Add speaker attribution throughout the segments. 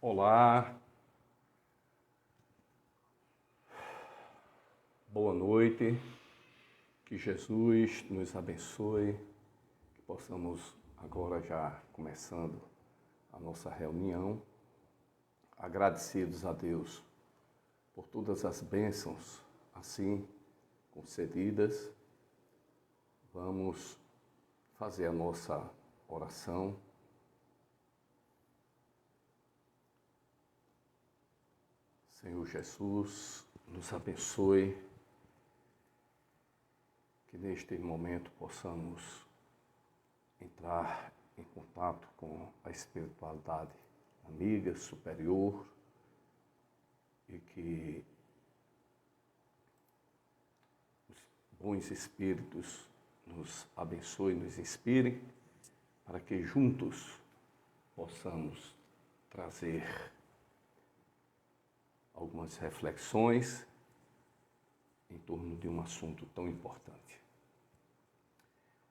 Speaker 1: Olá, boa noite, que Jesus nos abençoe, que possamos agora já começando a nossa reunião, agradecidos a Deus por todas as bênçãos assim concedidas. Vamos fazer a nossa oração. Senhor Jesus, nos abençoe, que neste momento possamos entrar em contato com a espiritualidade amiga, superior, e que os bons espíritos nos abençoem, nos inspirem, para que juntos possamos trazer algumas reflexões em torno de um assunto tão importante.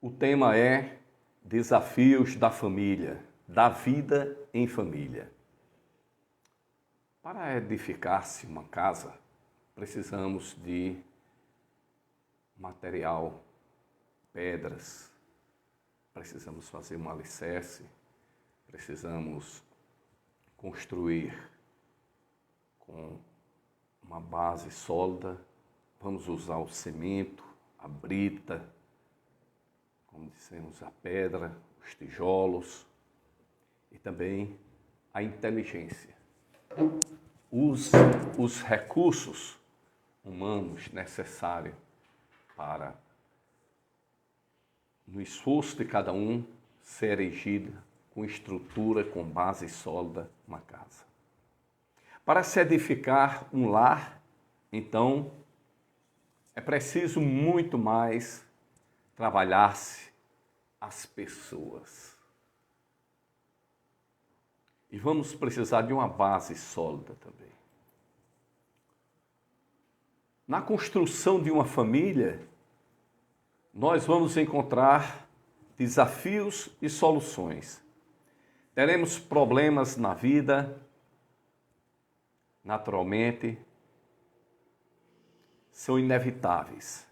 Speaker 1: O tema é Desafios da Família, da vida em família. Para edificar-se uma casa, precisamos de material, pedras, precisamos fazer um alicerce, precisamos construir com uma base sólida. Vamos usar o cimento, a brita, como dissemos, a pedra, os tijolos e também a inteligência. Os recursos humanos necessários para, no esforço de cada um, ser erigida com estrutura, com base sólida, uma casa. Para se edificar um lar, então, é preciso muito mais trabalhar-se as pessoas. E vamos precisar de uma base sólida também. Na construção de uma família, nós vamos encontrar desafios e soluções. Teremos problemas na vida, naturalmente, são inevitáveis.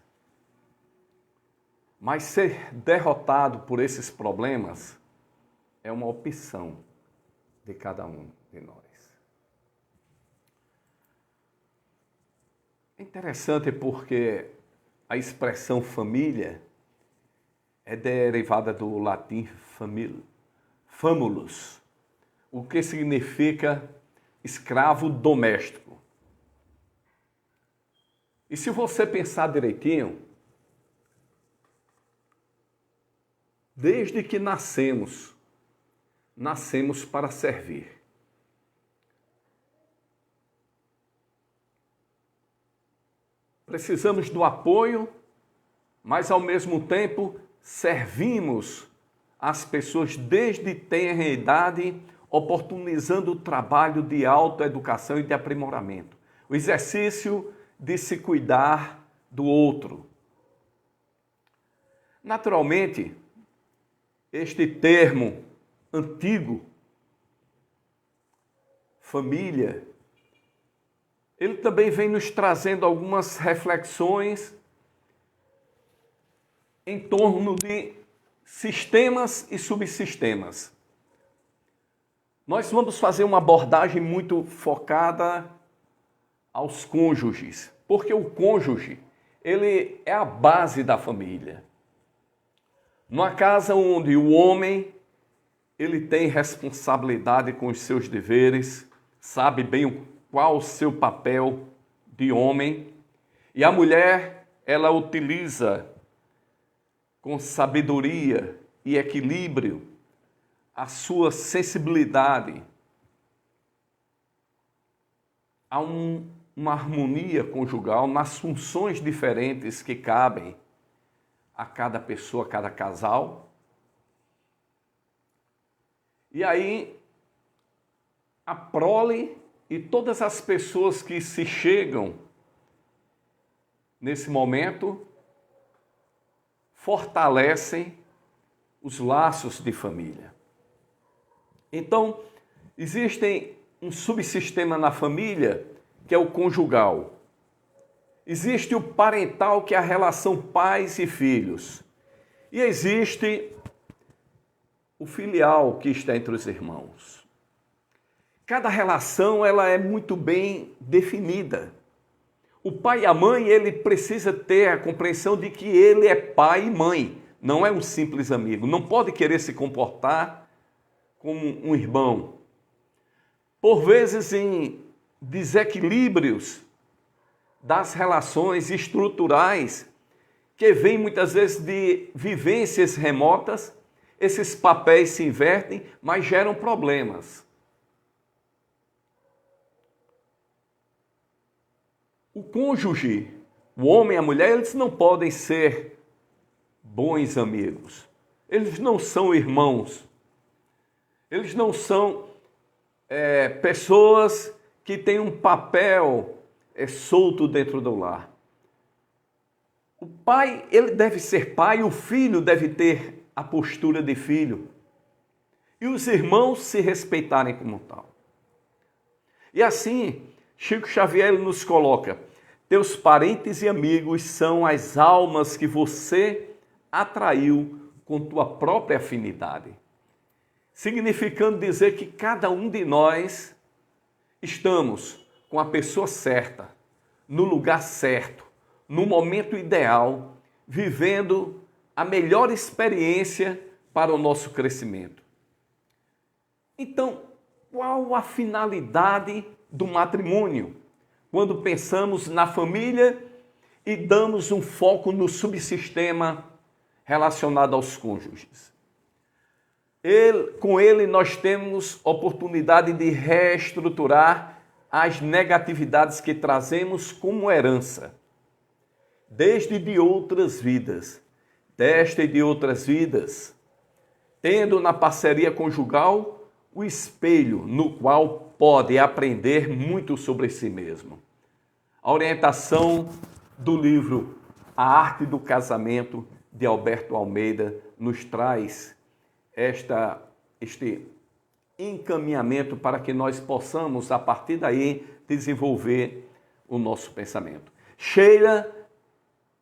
Speaker 1: Mas ser derrotado por esses problemas é uma opção de cada um de nós. É interessante porque a expressão família é derivada do latim famulus, o que significa escravo doméstico. E se você pensar direitinho, desde que nascemos para servir. Precisamos do apoio, mas ao mesmo tempo servimos as pessoas desde tenra idade, oportunizando o trabalho de autoeducação e de aprimoramento. O exercício de se cuidar do outro. Naturalmente, este termo antigo, família, ele também vem nos trazendo algumas reflexões em torno de sistemas e subsistemas. Nós vamos fazer uma abordagem muito focada aos cônjuges, porque o cônjuge, ele é a base da família. Numa casa onde o homem, ele tem responsabilidade com os seus deveres, sabe bem qual o seu papel de homem, e a mulher, ela utiliza com sabedoria e equilíbrio a sua sensibilidade. Há uma harmonia conjugal nas funções diferentes que cabem a cada pessoa, a cada casal. E aí, a prole e todas as pessoas que se chegam nesse momento fortalecem os laços de família. Então, existem um subsistema na família, que é o conjugal. Existe o parental, que é a relação pais e filhos. E existe o filial, que está entre os irmãos. Cada relação ela é muito bem definida. O pai e a mãe, ele precisa ter a compreensão de que ele é pai e mãe, não é um simples amigo. Não pode querer se comportar como um irmão. Por vezes, em desequilíbrios das relações estruturais, que vêm muitas vezes de vivências remotas, esses papéis se invertem, mas geram problemas. O cônjuge, o homem e a mulher, eles não podem ser bons amigos. Eles não são irmãos. Eles não são pessoas que têm um papel solto dentro do lar. O pai, ele deve ser pai, o filho deve ter a postura de filho. E os irmãos se respeitarem como tal. E assim, Chico Xavier ele nos coloca: teus parentes e amigos são as almas que você atraiu com tua própria afinidade. Significando dizer que cada um de nós estamos com a pessoa certa, no lugar certo, no momento ideal, vivendo a melhor experiência para o nosso crescimento. Então, qual a finalidade do matrimônio? Quando pensamos na família e damos um foco no subsistema relacionado aos cônjuges. Com ele nós temos oportunidade de reestruturar as negatividades que trazemos como herança, desde de outras vidas, desta e de outras vidas, tendo na parceria conjugal o espelho no qual pode aprender muito sobre si mesmo. A orientação do livro A Arte do Casamento, de Alberto Almeida, nos traz este encaminhamento para que nós possamos, a partir daí, desenvolver o nosso pensamento. Sheila,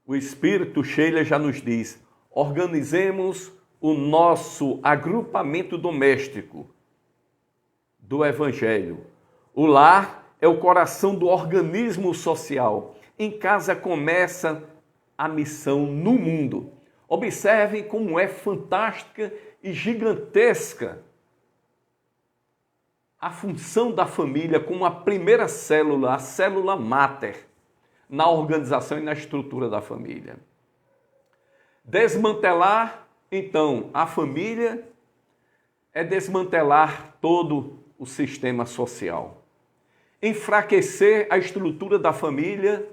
Speaker 1: o Espírito Sheila já nos diz: organizemos o nosso agrupamento doméstico do Evangelho. O lar é o coração do organismo social. Em casa começa a missão no mundo. Observem como é fantástica e gigantesca a função da família como a primeira célula, a célula máter, na organização e na estrutura da família. Desmantelar, então, a família é desmantelar todo o sistema social. Enfraquecer a estrutura da família,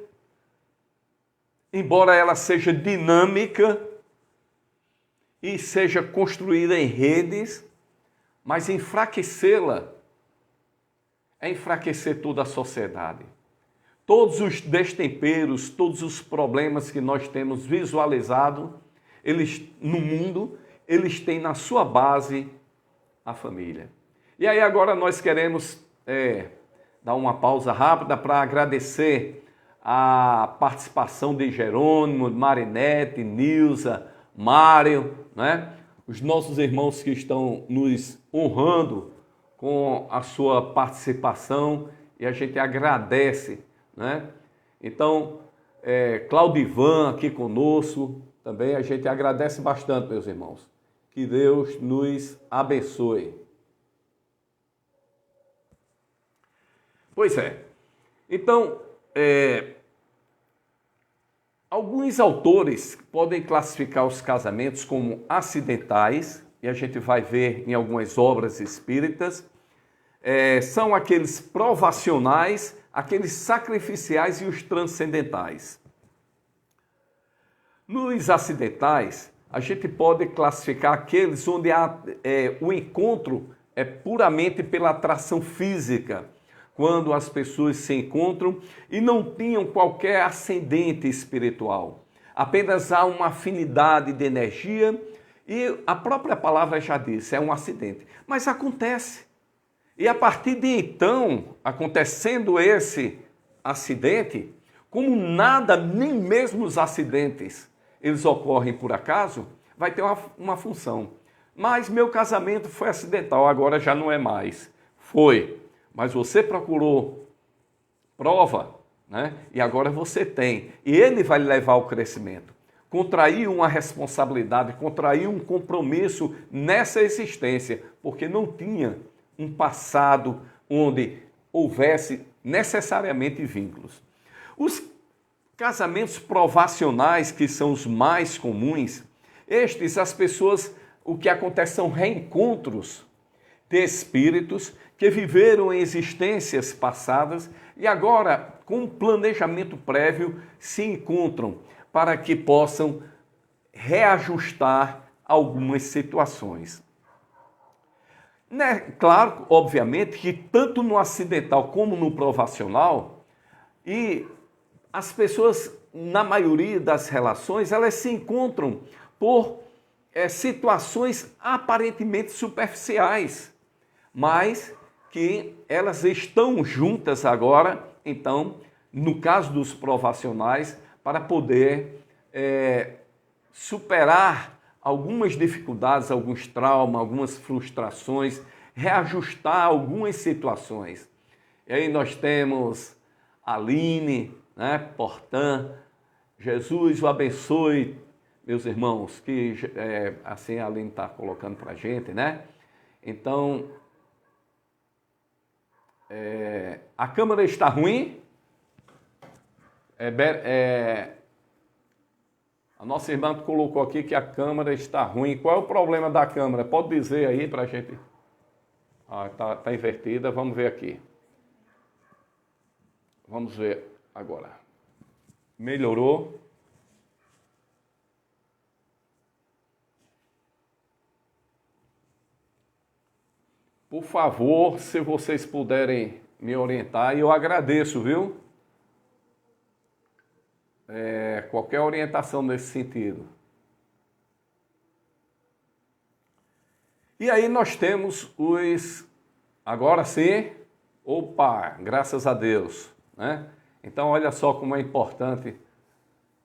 Speaker 1: embora ela seja dinâmica e seja construída em redes, mas enfraquecê-la é enfraquecer toda a sociedade. Todos os destemperos, todos os problemas que nós temos visualizado, eles no mundo, eles têm na sua base a família. E aí agora nós queremos dar uma pausa rápida para agradecer a participação de Jerônimo, Marinete, Nilza, Mário, né? Os nossos irmãos que estão nos honrando com a sua participação e a gente agradece, né? Então, Claudivan aqui conosco também, a gente agradece bastante, meus irmãos. Que Deus nos abençoe. Pois é. Então, alguns autores podem classificar os casamentos como acidentais, e a gente vai ver em algumas obras espíritas. São aqueles provacionais, aqueles sacrificiais e os transcendentais. Nos acidentais, a gente pode classificar aqueles onde o encontro é puramente pela atração física, quando as pessoas se encontram e não tinham qualquer ascendente espiritual. Apenas há uma afinidade de energia e a própria palavra já disse, é um acidente. Mas acontece. E a partir de então, acontecendo esse acidente, como nada, nem mesmo os acidentes, eles ocorrem por acaso, vai ter uma função. Mas meu casamento foi acidental, agora já não é mais. Foi, mas você procurou prova, né? E agora você tem. E ele vai levar ao crescimento. Contrair uma responsabilidade, contrair um compromisso nessa existência, porque não tinha um passado onde houvesse necessariamente vínculos. Os casamentos provacionais, que são os mais comuns, estes, as pessoas, o que acontece são reencontros de espíritos que viveram em existências passadas e agora, com um planejamento prévio, se encontram para que possam reajustar algumas situações. Claro, obviamente, que tanto no acidental como no provacional, e as pessoas, na maioria das relações, elas se encontram por situações aparentemente superficiais, mas que elas estão juntas agora, então, no caso dos provacionais, para poder superar algumas dificuldades, alguns traumas, algumas frustrações, reajustar algumas situações. E aí nós temos Aline, né, Portã, Jesus o abençoe, meus irmãos, que assim a Aline está colocando para a gente, né? Então, a câmera está ruim? A nossa irmã colocou aqui que a câmera está ruim. Qual é o problema da câmera? Pode dizer aí para a gente? Tá invertida, vamos ver aqui. Vamos ver agora. Melhorou? Por favor, se vocês puderem me orientar, e eu agradeço, viu? Qualquer orientação nesse sentido. E aí nós temos os... Agora sim, opa, graças a Deus, né? Então olha só como é importante.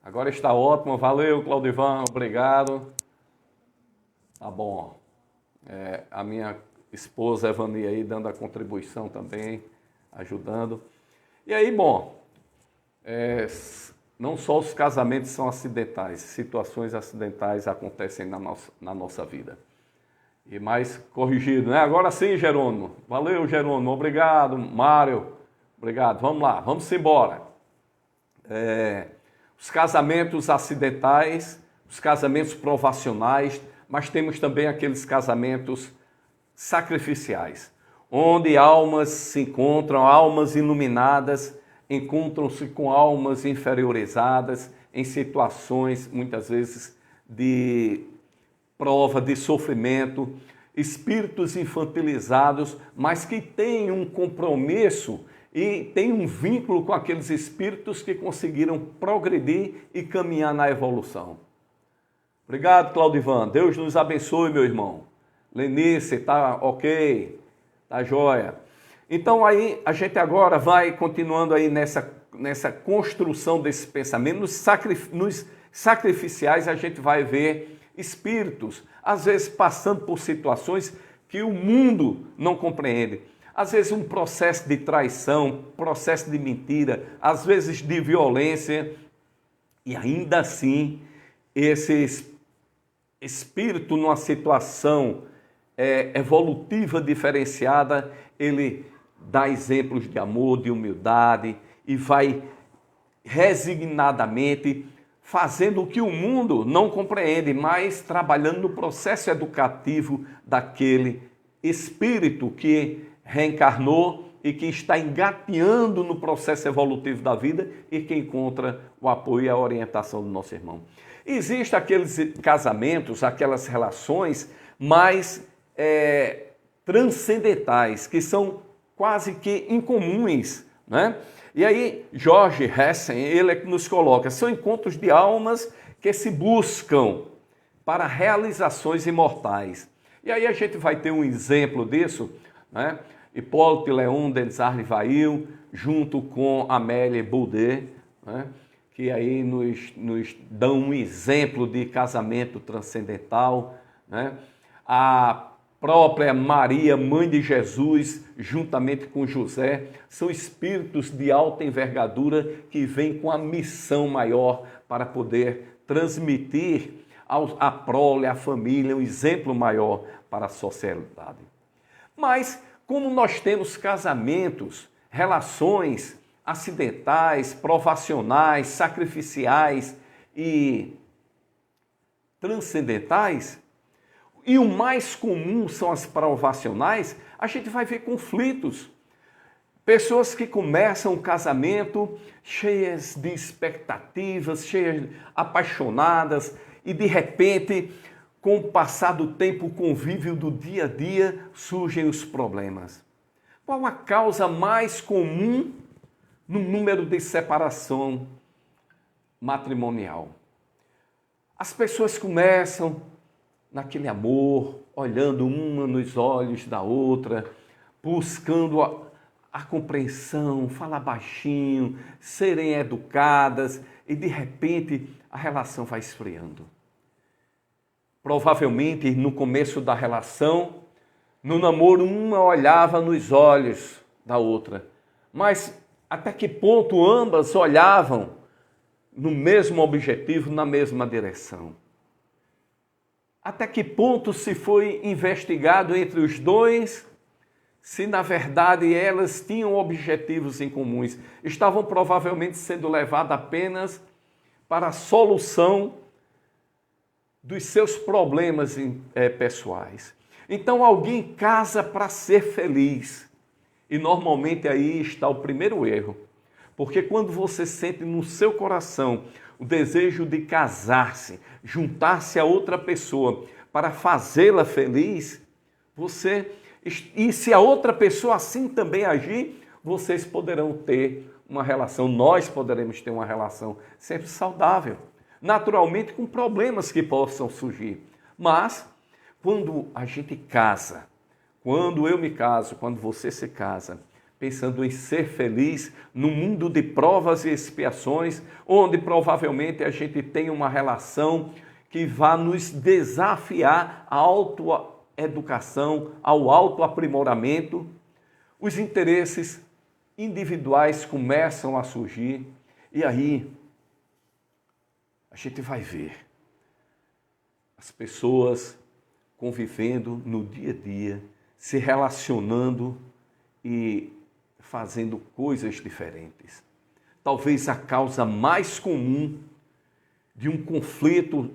Speaker 1: Agora está ótimo, valeu Claudivan, obrigado. Tá bom. A minha esposa Evani aí dando a contribuição também, ajudando. E aí, bom, não só os casamentos são acidentais, situações acidentais acontecem na nossa vida. E mais corrigido, né? Agora sim, Jerônimo. Valeu, Jerônimo. Obrigado, Mário. Obrigado. Vamos lá, vamos embora. Os casamentos acidentais, os casamentos provacionais, mas temos também aqueles casamentos sacrificiais, onde almas se encontram, almas iluminadas, encontram-se com almas inferiorizadas em situações, muitas vezes, de prova, de sofrimento, espíritos infantilizados, mas que têm um compromisso e têm um vínculo com aqueles espíritos que conseguiram progredir e caminhar na evolução. Obrigado, Claudivan. Deus nos abençoe, meu irmão. Lenice, tá ok, tá jóia. Então aí a gente agora vai continuando aí nessa construção desse pensamento. Nos sacrificiais a gente vai ver espíritos, às vezes passando por situações que o mundo não compreende. Às vezes um processo de traição, processo de mentira, às vezes de violência. E ainda assim, esse espírito numa situação evolutiva diferenciada, ele dá exemplos de amor, de humildade e vai resignadamente fazendo o que o mundo não compreende, mas trabalhando no processo educativo daquele espírito que reencarnou e que está engateando no processo evolutivo da vida e que encontra o apoio e a orientação do nosso irmão. Existem aqueles casamentos, aquelas relações mais transcendentais, que são quase que incomuns, né? E aí, George Hessen, ele é que nos coloca, são encontros de almas que se buscam para realizações imortais. E aí a gente vai ter um exemplo disso, né? Hipólito Léon Denis Arlivail, junto com Amélie Baudet, né, que aí nos dão um exemplo de casamento transcendental, né? A própria Maria, mãe de Jesus, juntamente com José, são espíritos de alta envergadura que vêm com a missão maior para poder transmitir à prole, à família, um exemplo maior para a sociedade. Mas, como nós temos casamentos, relações acidentais, provacionais, sacrificiais e transcendentais, e o mais comum são as provacionais, a gente vai ver conflitos. Pessoas que começam o casamento cheias de expectativas, cheias apaixonadas, e de repente, com o passar do tempo, o convívio do dia a dia, surgem os problemas. Qual a causa mais comum no número de separação matrimonial? As pessoas começam naquele amor, olhando uma nos olhos da outra, buscando a compreensão, falar baixinho, serem educadas, e de repente a relação vai esfriando. Provavelmente no começo da relação, no namoro, uma olhava nos olhos da outra, mas até que ponto ambas olhavam no mesmo objetivo, na mesma direção? Até que ponto se foi investigado entre os dois se na verdade elas tinham objetivos em comuns? Estavam provavelmente sendo levadas apenas para a solução dos seus problemas pessoais. Então alguém casa para ser feliz. E normalmente aí está o primeiro erro. Porque quando você sente no seu coração o desejo de casar-se, juntar-se a outra pessoa para fazê-la feliz, e se a outra pessoa assim também agir, vocês poderão ter uma relação, nós poderemos ter uma relação sempre saudável. Naturalmente com problemas que possam surgir. Mas, quando a gente casa, quando eu me caso, quando você se casa, pensando em ser feliz num mundo de provas e expiações, onde provavelmente a gente tem uma relação que vai nos desafiar à autoeducação, ao autoaprimoramento, os interesses individuais começam a surgir e aí a gente vai ver as pessoas convivendo no dia a dia, se relacionando e fazendo coisas diferentes. Talvez a causa mais comum de um conflito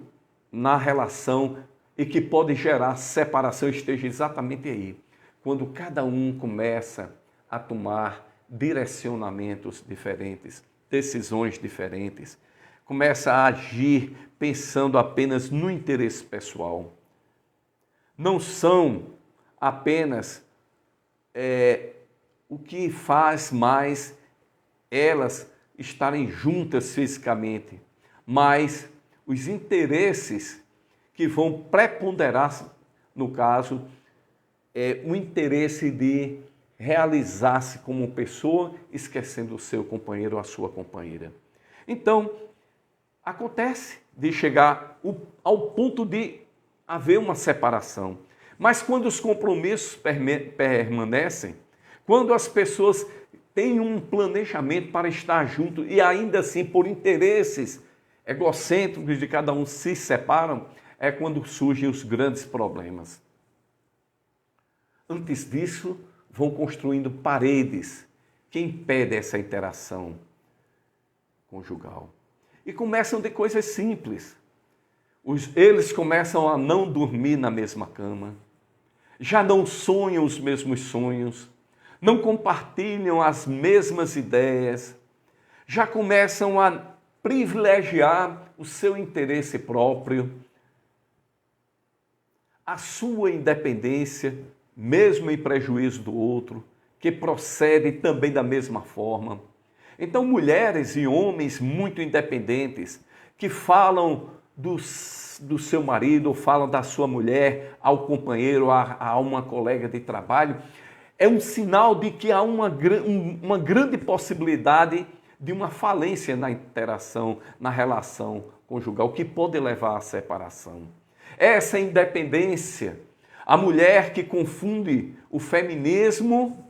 Speaker 1: na relação e que pode gerar separação esteja exatamente aí, quando cada um começa a tomar direcionamentos diferentes, decisões diferentes, começa a agir pensando apenas no interesse pessoal. Não são apenas o que faz mais elas estarem juntas fisicamente, mas os interesses que vão preponderar, no caso, o interesse de realizar-se como pessoa, esquecendo o seu companheiro ou a sua companheira. Então, acontece de chegar ao ponto de haver uma separação. Mas quando os compromissos permanecem, quando as pessoas têm um planejamento para estar junto e ainda assim por interesses egocêntricos de cada um se separam, é quando surgem os grandes problemas. Antes disso, vão construindo paredes que impedem essa interação conjugal. E começam de coisas simples. Eles começam a não dormir na mesma cama, já não sonham os mesmos sonhos, não compartilham as mesmas ideias, já começam a privilegiar o seu interesse próprio, a sua independência, mesmo em prejuízo do outro, que procede também da mesma forma. Então, mulheres e homens muito independentes, que falam do seu marido, ou falam da sua mulher ao companheiro, a uma colega de trabalho, é um sinal de que há uma grande possibilidade de uma falência na interação, na relação conjugal, que pode levar à separação. Essa independência, a mulher que confunde o feminismo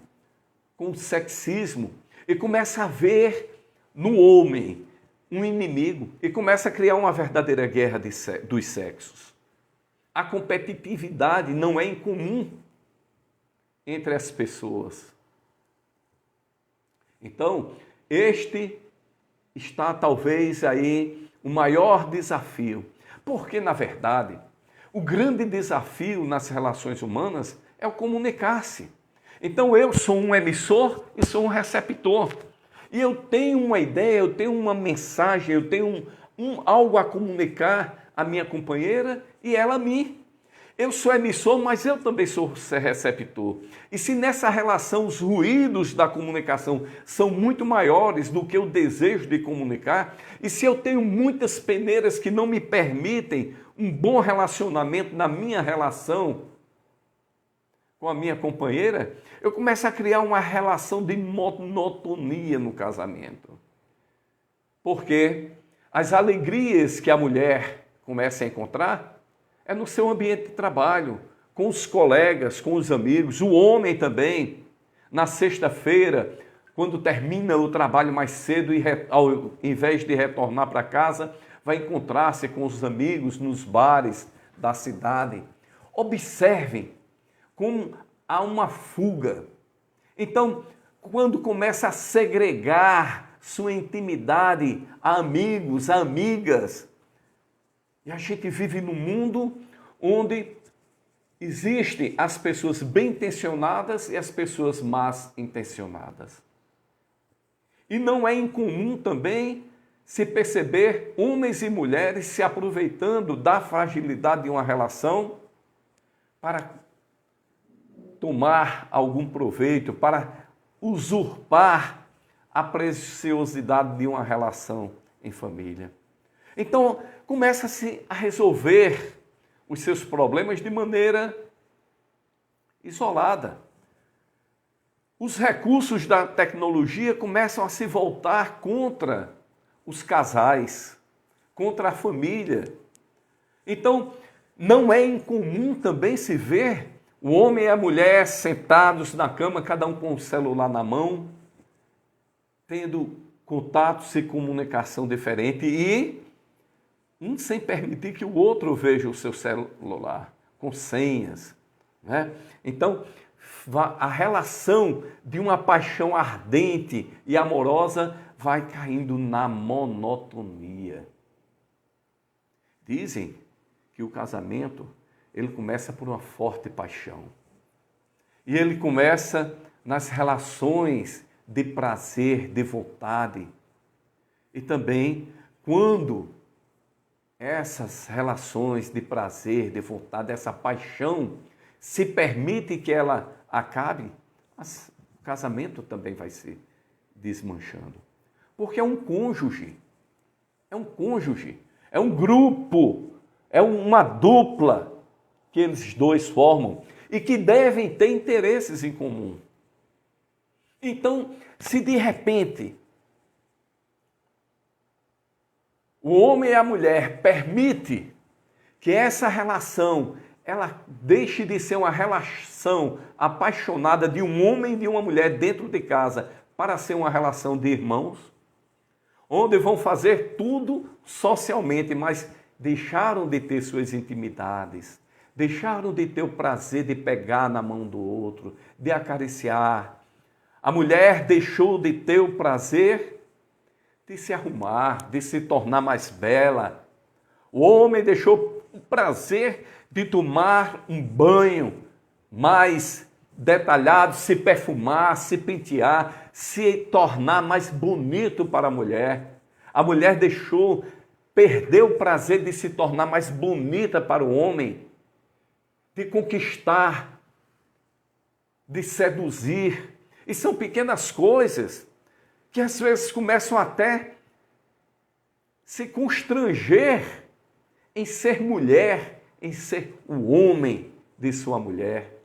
Speaker 1: com o sexismo e começa a ver no homem um inimigo e começa a criar uma verdadeira guerra dos sexos. A competitividade não é incomum entre as pessoas. Então, este está talvez aí o maior desafio, porque na verdade, o grande desafio nas relações humanas é o comunicar-se. Então eu sou um emissor e sou um receptor. E eu tenho uma ideia, eu tenho uma mensagem, eu tenho algo a comunicar à minha companheira e ela a mim. Eu sou emissor, mas eu também sou receptor. E se nessa relação os ruídos da comunicação são muito maiores do que o desejo de comunicar, e se eu tenho muitas peneiras que não me permitem um bom relacionamento na minha relação com a minha companheira, eu começo a criar uma relação de monotonia no casamento. Porque as alegrias que a mulher começa a encontrar é no seu ambiente de trabalho, com os colegas, com os amigos, o homem também, na sexta-feira, quando termina o trabalho mais cedo e ao invés de retornar para casa, vai encontrar-se com os amigos nos bares da cidade. Observem como há uma fuga. Então, quando começa a segregar sua intimidade a amigos, a amigas, e a gente vive num mundo onde existem as pessoas bem intencionadas e as pessoas más intencionadas. E não é incomum também se perceber homens e mulheres se aproveitando da fragilidade de uma relação para tomar algum proveito, para usurpar a preciosidade de uma relação em família. Então, começa-se a resolver os seus problemas de maneira isolada. Os recursos da tecnologia começam a se voltar contra os casais, contra a família. Então, não é incomum também se ver o homem e a mulher sentados na cama, cada um com o celular na mão, tendo contatos e comunicação diferente e um sem permitir que o outro veja o seu celular, com senhas, né? Então, a relação de uma paixão ardente e amorosa vai caindo na monotonia. Dizem que o casamento, ele começa por uma forte paixão. E ele começa nas relações de prazer, de vontade. E também quando essas relações de prazer, de vontade, essa paixão, se permite que ela acabe, o casamento também vai se desmanchando. Porque é um cônjuge, é um grupo, é uma dupla que eles dois formam e que devem ter interesses em comum. Então, se de repente o homem e a mulher permite que essa relação ela deixe de ser uma relação apaixonada de um homem e de uma mulher dentro de casa para ser uma relação de irmãos, onde vão fazer tudo socialmente, mas deixaram de ter suas intimidades, deixaram de ter o prazer de pegar na mão do outro, de acariciar. A mulher deixou de ter o prazer de se arrumar, de se tornar mais bela. O homem deixou o prazer de tomar um banho mais detalhado, se perfumar, se pentear, se tornar mais bonito para a mulher. A mulher perdeu o prazer de se tornar mais bonita para o homem, de conquistar, de seduzir. E são pequenas coisas que às vezes começam até se constranger em ser mulher, em ser o homem de sua mulher.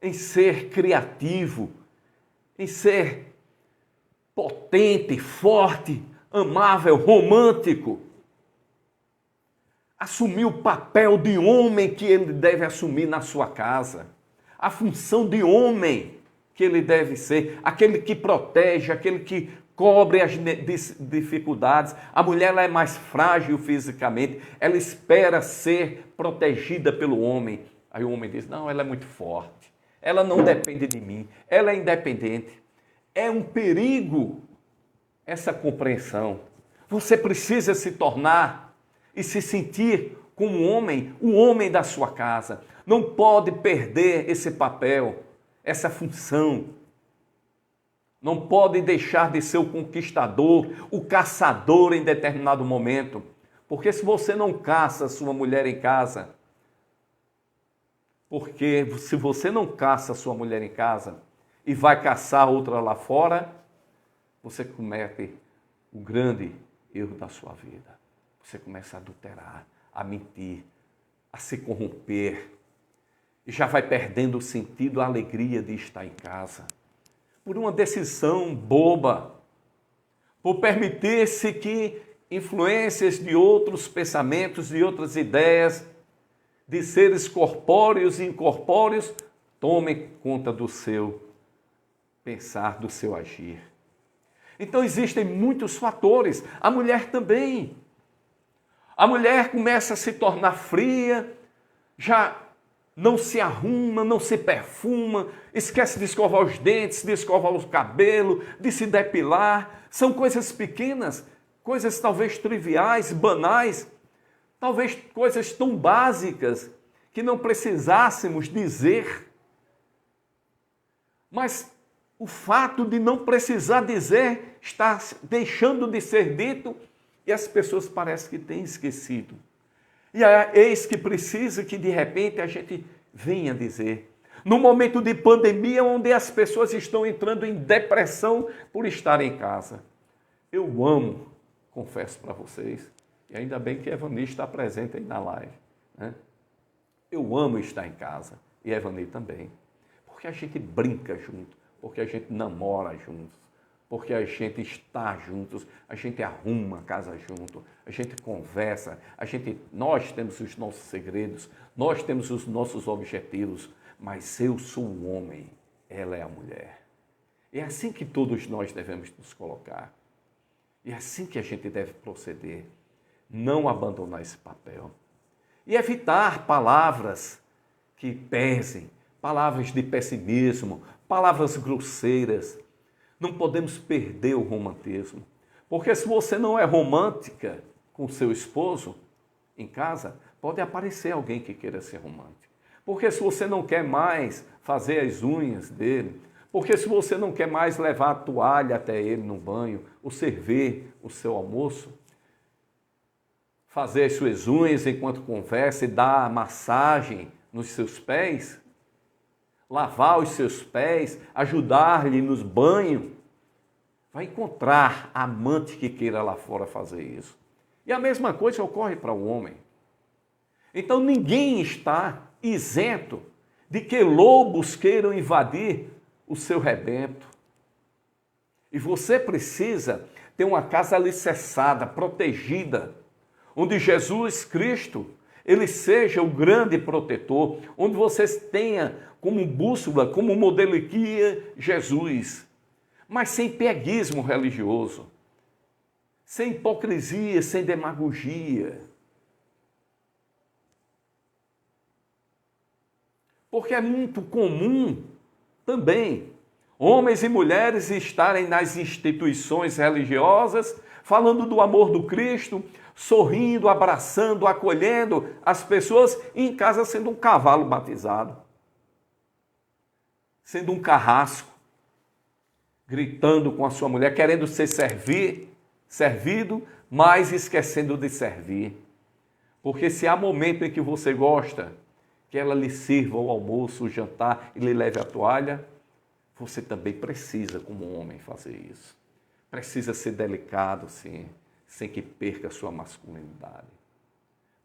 Speaker 1: em ser criativo, em ser potente, forte, amável, romântico. Assumir o papel de homem que ele deve assumir na sua casa. A função de homem que ele deve ser, aquele que protege, aquele que cobre as dificuldades. A mulher ela é mais frágil fisicamente, ela espera ser protegida pelo homem. Aí o homem diz, não, ela é muito forte, ela não depende de mim, ela é independente. É um perigo essa compreensão. Você precisa se tornar e se sentir como homem, o homem da sua casa. Não pode perder esse papel, essa função. Não pode deixar de ser o conquistador, o caçador em determinado momento. Porque se você não caça sua mulher em casa, e vai caçar outra lá fora, você comete o grande erro da sua vida. Você começa a adulterar, a mentir, a se corromper. E já vai perdendo o sentido, a alegria de estar em casa. Por uma decisão boba. Por permitir-se que influências de outros pensamentos, de outras ideias, de seres corpóreos e incorpóreos, tomem conta do seu pensar, do seu agir. Então existem muitos fatores. A mulher também. A mulher começa a se tornar fria, já não se arruma, não se perfuma, esquece de escovar os dentes, de escovar o cabelo, de se depilar. São coisas pequenas, coisas talvez triviais, banais, talvez coisas tão básicas que não precisássemos dizer. Mas o fato de não precisar dizer está deixando de ser dito e as pessoas parecem que têm esquecido. E eis que precisa que de repente a gente venha dizer. No momento de pandemia, onde as pessoas estão entrando em depressão por estar em casa. Eu amo, confesso para vocês, e ainda bem que Evani está presente aí na live, né? Eu amo estar em casa, e Evani também, porque a gente brinca junto, porque a gente namora juntos, porque a gente está juntos, a gente arruma a casa junto, a gente conversa, nós temos os nossos segredos, nós temos os nossos objetivos, mas eu sou o homem, ela é a mulher. É assim que todos nós devemos nos colocar. E é assim que a gente deve proceder. Não abandonar esse papel. E evitar palavras que pesem, palavras de pessimismo, palavras grosseiras. Não podemos perder o romantismo. Porque se você não é romântica com seu esposo em casa, pode aparecer alguém que queira ser romântico. Porque se você não quer mais fazer as unhas dele, porque se você não quer mais levar a toalha até ele no banho, ou servir o seu almoço, fazer as suas unhas enquanto conversa e dar massagem nos seus pés, lavar os seus pés, ajudar-lhe nos banhos, vai encontrar amante que queira lá fora fazer isso. E a mesma coisa ocorre para o homem. Então ninguém está isento de que lobos queiram invadir o seu rebento. E você precisa ter uma casa alicerçada, protegida, onde Jesus Cristo, ele seja o grande protetor, onde você tenha como bússola, como modelo guia Jesus, mas sem pieguismo religioso, sem hipocrisia, sem demagogia. Porque é muito comum também homens e mulheres estarem nas instituições religiosas, falando do amor do Cristo, sorrindo, abraçando, acolhendo as pessoas, e em casa sendo um cavalo batizado, sendo um carrasco, gritando com a sua mulher, querendo ser servido, mas esquecendo de servir. Porque se há momento em que você gosta que ela lhe sirva o almoço, o jantar e lhe leve a toalha, você também precisa, como homem, fazer isso. Precisa ser delicado, sim, sem que perca a sua masculinidade.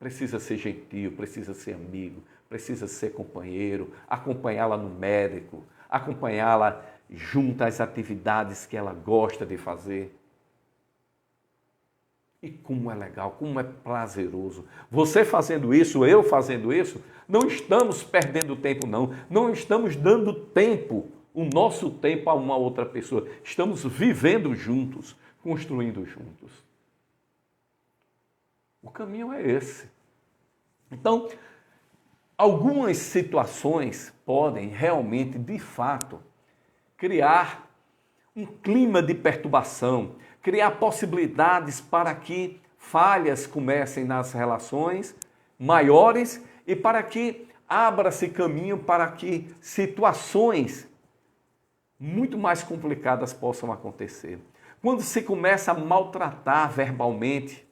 Speaker 1: precisa ser gentil, precisa ser amigo, precisa ser companheiro, acompanhá-la no médico, acompanhá-la junto às atividades que ela gosta de fazer. E como é legal, como é prazeroso. Você fazendo isso, eu fazendo isso, não estamos perdendo tempo, não. Não estamos dando tempo, o nosso tempo a uma outra pessoa. Estamos vivendo juntos, construindo juntos. O caminho é esse. Então, algumas situações podem realmente, de fato, criar um clima de perturbação, criar possibilidades para que falhas comecem nas relações maiores e para que abra-se caminho para que situações muito mais complicadas possam acontecer. Quando se começa a maltratar verbalmente,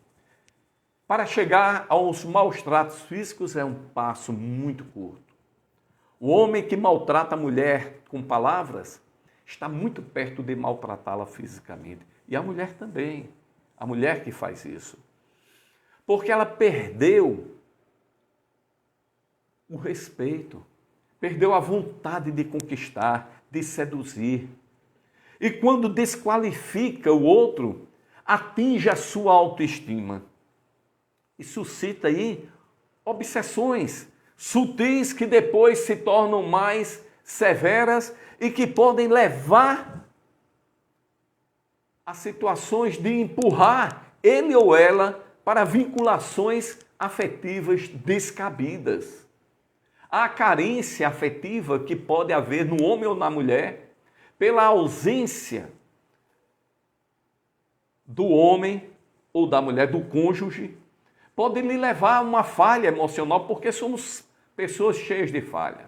Speaker 1: para chegar aos maus tratos físicos é um passo muito curto. O homem que maltrata a mulher com palavras está muito perto de maltratá-la fisicamente. E a mulher também. A mulher que faz isso. Porque ela perdeu o respeito, perdeu a vontade de conquistar, de seduzir. E quando desqualifica o outro, atinge a sua autoestima. E suscita aí obsessões sutis que depois se tornam mais severas e que podem levar a situações de empurrar ele ou ela para vinculações afetivas descabidas. A carência afetiva que pode haver no homem ou na mulher pela ausência do homem ou da mulher, do cônjuge, pode lhe levar a uma falha emocional, porque somos pessoas cheias de falha.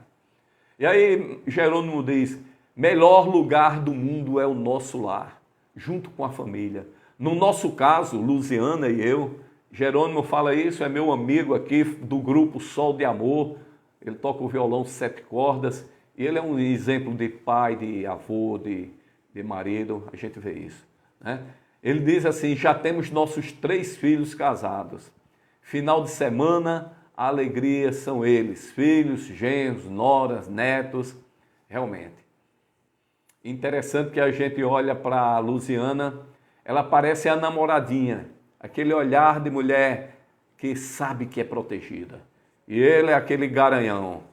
Speaker 1: E aí Jerônimo diz, melhor lugar do mundo é o nosso lar, junto com a família. No nosso caso, Luziana e eu, Jerônimo fala isso, é meu amigo aqui do grupo Sol de Amor, ele toca o violão 7 cordas, e ele é um exemplo de pai, de avô, de marido, a gente vê isso, né? Ele diz assim, já temos nossos 3 filhos casados. Final de semana, a alegria são eles, filhos, genros, noras, netos, realmente. Interessante que a gente olha para a Luziana, ela parece a namoradinha, aquele olhar de mulher que sabe que é protegida. E ele é aquele garanhão,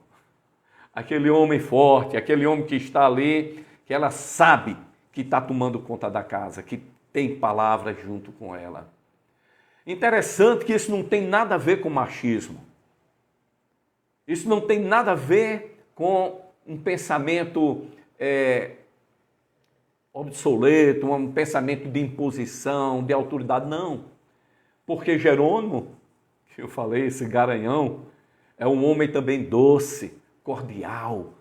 Speaker 1: aquele homem forte, aquele homem que está ali, que ela sabe que está tomando conta da casa, que tem palavras junto com ela. Interessante que isso não tem nada a ver com machismo. Isso não tem nada a ver com um pensamento obsoleto, um pensamento de imposição, de autoridade, não. Porque Jerônimo, que eu falei, esse garanhão, é um homem também doce, cordial,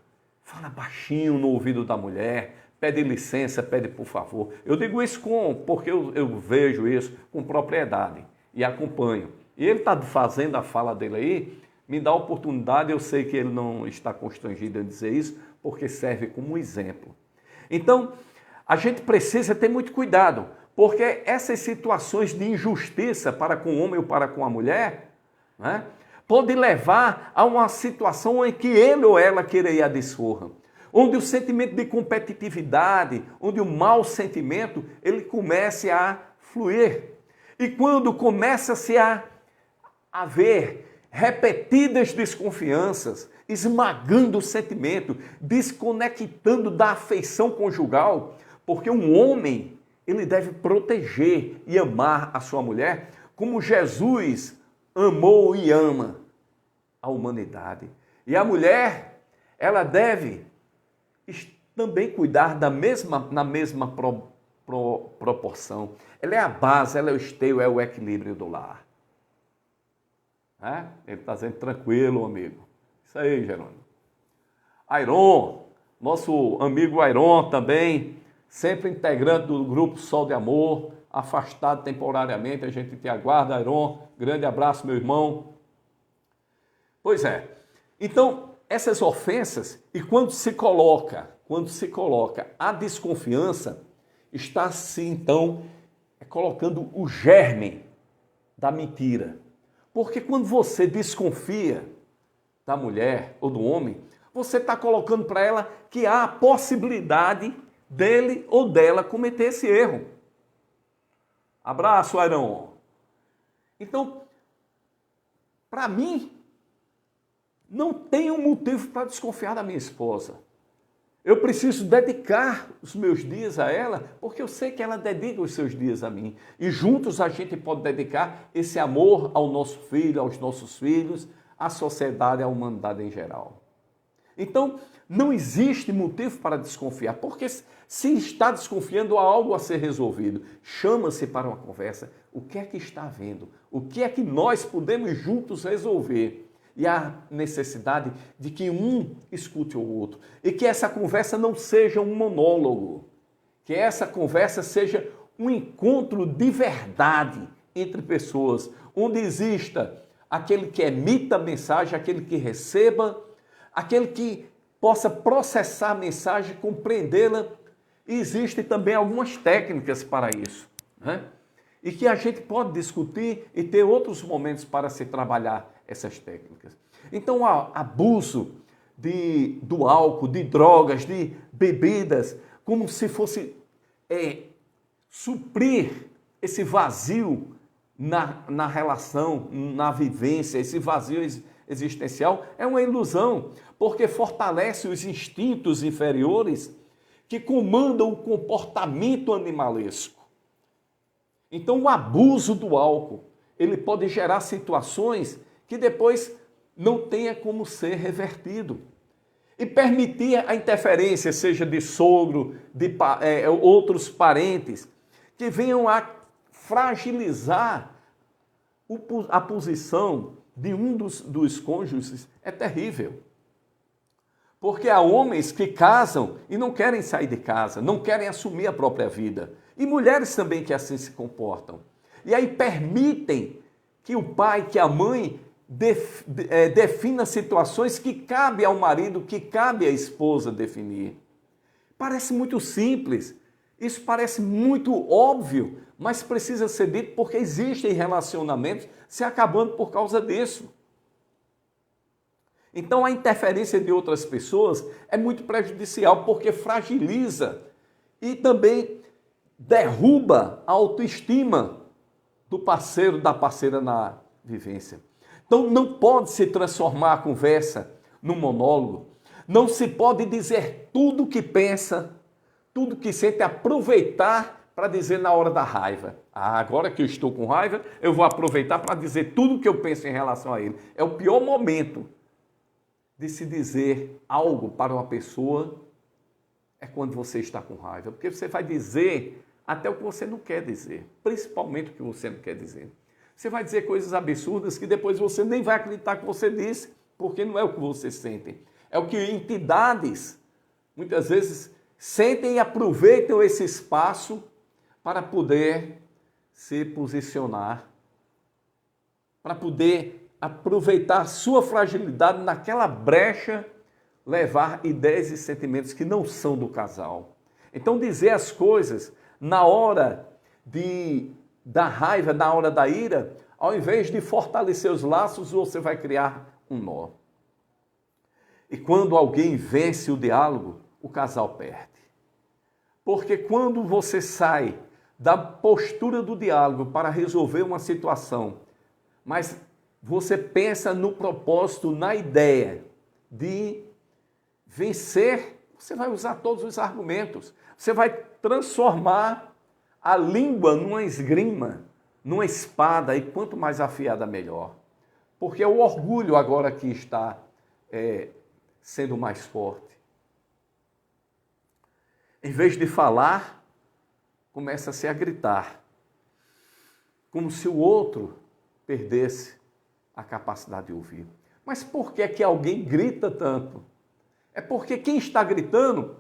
Speaker 1: fala baixinho no ouvido da mulher, pede licença, pede por favor. Eu digo isso porque eu vejo isso com propriedade e acompanho. E ele está fazendo a fala dele aí, me dá a oportunidade, eu sei que ele não está constrangido em dizer isso, porque serve como exemplo. Então, a gente precisa ter muito cuidado, porque essas situações de injustiça para com o homem ou para com a mulher, né, pode levar a uma situação em que ele ou ela queira a desforra, onde o sentimento de competitividade, onde o mau sentimento, ele comece a fluir. E quando começa-se a haver repetidas desconfianças, esmagando o sentimento, desconectando da afeição conjugal, porque um homem, ele deve proteger e amar a sua mulher como Jesus amou e ama a humanidade. E a mulher, ela deve também cuidar na mesma proporção. Ela é a base, ela é o esteio, é o equilíbrio do lar. Ele está dizendo, tranquilo, amigo. Isso aí, Jerônimo. Airon, nosso amigo Airon também, sempre integrante do grupo Sol de Amor, afastado temporariamente, a gente te aguarda, Airon. Grande abraço, meu irmão. Pois é. Então, essas ofensas, e quando se coloca a desconfiança, está-se, então, colocando o germe da mentira. Porque quando você desconfia da mulher ou do homem, você está colocando para ela que há a possibilidade dele ou dela cometer esse erro. Abraço, Airão. Então, para mim, não tem um motivo para desconfiar da minha esposa. Eu preciso dedicar os meus dias a ela, porque eu sei que ela dedica os seus dias a mim. E juntos a gente pode dedicar esse amor ao nosso filho, aos nossos filhos, à sociedade, à humanidade em geral. Então, não existe motivo para desconfiar, porque se está desconfiando, há algo a ser resolvido. Chama-se para uma conversa. O que é que está havendo? O que é que nós podemos juntos resolver? E há necessidade de que um escute o outro. E que essa conversa não seja um monólogo. Que essa conversa seja um encontro de verdade entre pessoas, onde exista aquele que emita a mensagem, aquele que receba, aquele que possa processar a mensagem, compreendê-la. E existem também algumas técnicas para isso, né? E que a gente pode discutir e ter outros momentos para se trabalhar essas técnicas. Então, o abuso do álcool, de drogas, de bebidas, como se fosse suprir esse vazio na relação, na vivência, esse vazio existencial, é uma ilusão, porque fortalece os instintos inferiores que comandam o comportamento animalesco. Então, o abuso do álcool, ele pode gerar situações que depois não tenha como ser revertido. E permitir a interferência, seja de sogro, de outros parentes, que venham a fragilizar a posição de um dos cônjuges, é terrível. Porque há homens que casam e não querem sair de casa, não querem assumir a própria vida. E mulheres também que assim se comportam. E aí permitem que o pai, que a mãe defina situações que cabe ao marido, que cabe à esposa definir. Parece muito simples, isso parece muito óbvio, mas precisa ser dito porque existem relacionamentos se acabando por causa disso. Então a interferência de outras pessoas é muito prejudicial porque fragiliza e também derruba a autoestima do parceiro, da parceira na vivência. Então não pode se transformar a conversa num monólogo, não se pode dizer tudo o que pensa, tudo que sente, aproveitar para dizer na hora da raiva. Agora que eu estou com raiva, eu vou aproveitar para dizer tudo o que eu penso em relação a ele. É o pior momento de se dizer algo para uma pessoa, é quando você está com raiva, porque você vai dizer até o que você não quer dizer, principalmente o que você não quer dizer. Você vai dizer coisas absurdas que depois você nem vai acreditar que você disse, porque não é o que você sente. É o que entidades, muitas vezes, sentem e aproveitam esse espaço para poder se posicionar, para poder aproveitar sua fragilidade naquela brecha, levar ideias e sentimentos que não são do casal. Então, dizer as coisas na hora da raiva, na hora da ira, ao invés de fortalecer os laços, você vai criar um nó. E quando alguém vence o diálogo, o casal perde. Porque quando você sai da postura do diálogo para resolver uma situação, mas você pensa no propósito, na ideia de vencer, você vai usar todos os argumentos. Você vai transformar a língua numa esgrima, numa espada, e quanto mais afiada, melhor. Porque é o orgulho agora que está sendo mais forte. Em vez de falar, começa-se a gritar, como se o outro perdesse a capacidade de ouvir. Mas por que é que alguém grita tanto? É porque quem está gritando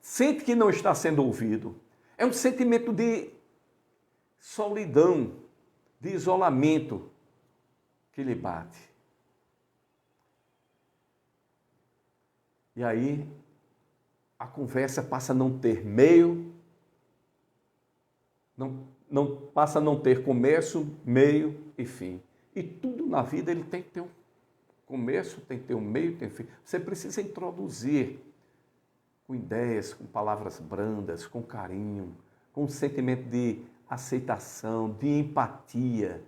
Speaker 1: sente que não está sendo ouvido. É um sentimento de solidão, de isolamento que lhe bate. E aí a conversa passa a não ter meio, não passa a não ter começo, meio e fim. E tudo na vida ele tem que ter um começo, tem que ter um meio, tem que ter um fim. Você precisa introduzir com ideias, com palavras brandas, com carinho, com um sentimento de aceitação, de empatia,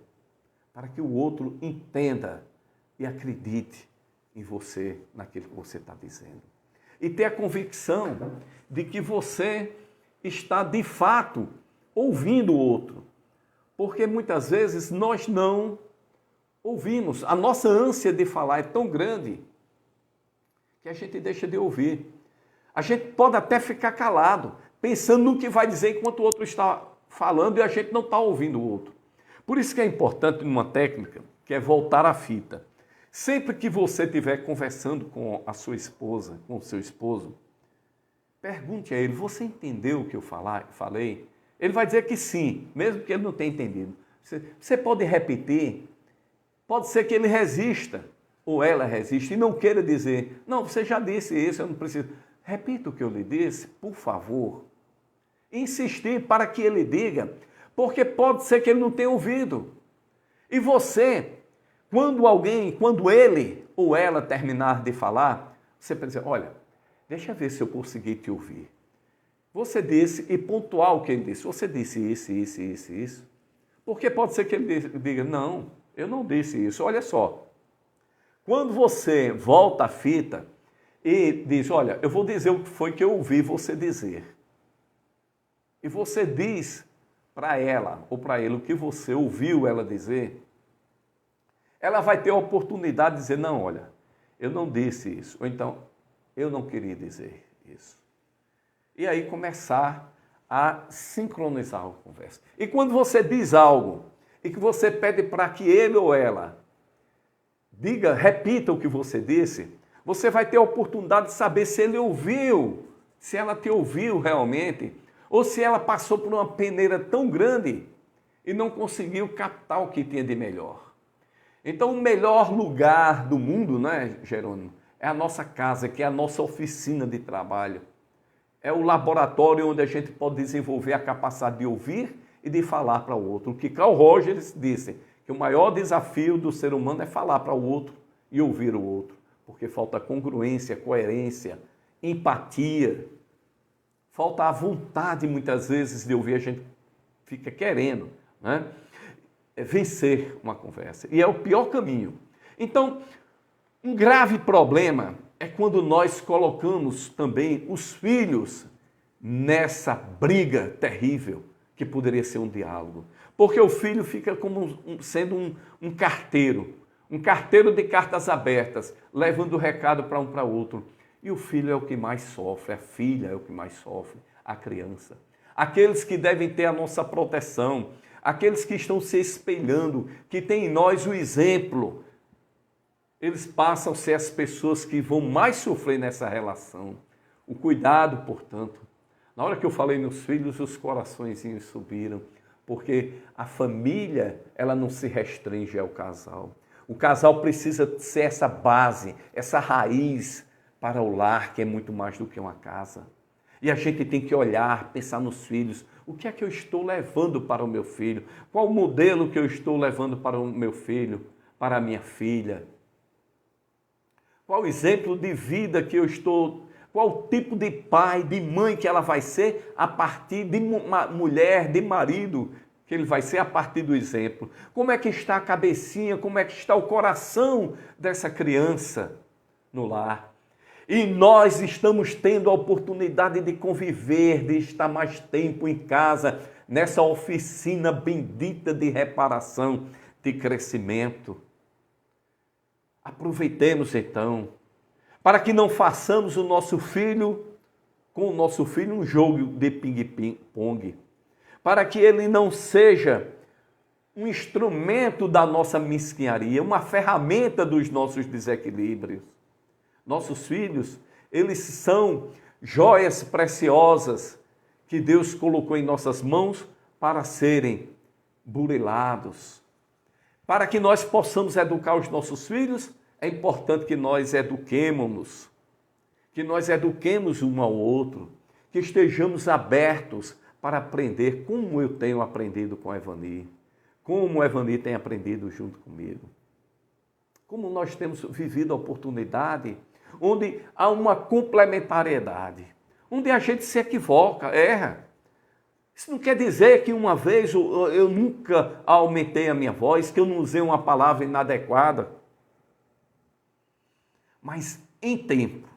Speaker 1: para que o outro entenda e acredite em você, naquilo que você está dizendo. E ter a convicção de que você está, de fato, ouvindo o outro. Porque muitas vezes nós não ouvimos. A nossa ânsia de falar é tão grande que a gente deixa de ouvir. A gente pode até ficar calado, pensando no que vai dizer enquanto o outro está falando e a gente não está ouvindo o outro. Por isso que é importante numa técnica, que é voltar à fita. Sempre que você estiver conversando com a sua esposa, com o seu esposo, pergunte a ele, você entendeu o que eu falei? Ele vai dizer que sim, mesmo que ele não tenha entendido. Você pode repetir, pode ser que ele resista, ou ela resista, e não queira dizer, não, você já disse isso, eu não preciso. Repita o que eu lhe disse, por favor. Insistir para que ele diga, porque pode ser que ele não tenha ouvido. E você, quando ele ou ela terminar de falar, você pode dizer, olha, deixa eu ver se eu consegui te ouvir. Você disse, e pontuar o que ele disse, você disse isso. Porque pode ser que ele diga, não, eu não disse isso. Olha só, quando você volta à fita e diz, olha, eu vou dizer o que foi que eu ouvi você dizer. E você diz para ela ou para ele o que você ouviu ela dizer, ela vai ter a oportunidade de dizer, não, olha, eu não disse isso. Ou então, eu não queria dizer isso. E aí começar a sincronizar a conversa. E quando você diz algo e que você pede para que ele ou ela diga, repita o que você disse, você vai ter a oportunidade de saber se ele ouviu, se ela te ouviu realmente, ou se ela passou por uma peneira tão grande e não conseguiu captar o que tinha de melhor. Então, o melhor lugar do mundo, né, Jerônimo? É a nossa casa, que é a nossa oficina de trabalho. É o laboratório onde a gente pode desenvolver a capacidade de ouvir e de falar para o outro. O que Carl Rogers disse, que o maior desafio do ser humano é falar para o outro e ouvir o outro. Porque falta congruência, coerência, empatia. Falta a vontade, muitas vezes, de ouvir, a gente fica querendo, né? Vencer uma conversa. E é o pior caminho. Então, um grave problema é quando nós colocamos também os filhos nessa briga terrível, que poderia ser um diálogo. Porque o filho fica como sendo um carteiro de cartas abertas, levando o recado para um para outro. E o filho é o que mais sofre, a filha é o que mais sofre, a criança. Aqueles que devem ter a nossa proteção, aqueles que estão se espelhando, que têm em nós o exemplo, eles passam a ser as pessoas que vão mais sofrer nessa relação. O cuidado, portanto. Na hora que eu falei nos filhos, os coraçõezinhos subiram, porque a família, ela não se restringe ao casal. O casal precisa ser essa base, essa raiz para o lar, que é muito mais do que uma casa. E a gente tem que olhar, pensar nos filhos. O que é que eu estou levando para o meu filho? Qual o modelo que eu estou levando para o meu filho, para a minha filha? Qual o exemplo de vida que eu estou... Qual o tipo de pai, de mãe que ela vai ser a partir de uma mulher, de marido, que ele vai ser a partir do exemplo? Como é que está a cabecinha, como é que está o coração dessa criança no lar? E nós estamos tendo a oportunidade de conviver, de estar mais tempo em casa, nessa oficina bendita de reparação, de crescimento. Aproveitemos então, para que não façamos com o nosso filho um jogo de ping-pong, para que ele não seja um instrumento da nossa mesquinharia, uma ferramenta dos nossos desequilíbrios. Nossos filhos, eles são joias preciosas que Deus colocou em nossas mãos para serem burilados. Para que nós possamos educar os nossos filhos, é importante que nós eduquemos um ao outro, que estejamos abertos para aprender como eu tenho aprendido com a Evani, como o Evani tem aprendido junto comigo. Como nós temos vivido a oportunidade onde há uma complementariedade, onde a gente se equivoca, erra. Isso não quer dizer que uma vez eu nunca aumentei a minha voz, que eu não usei uma palavra inadequada. Mas em tempo,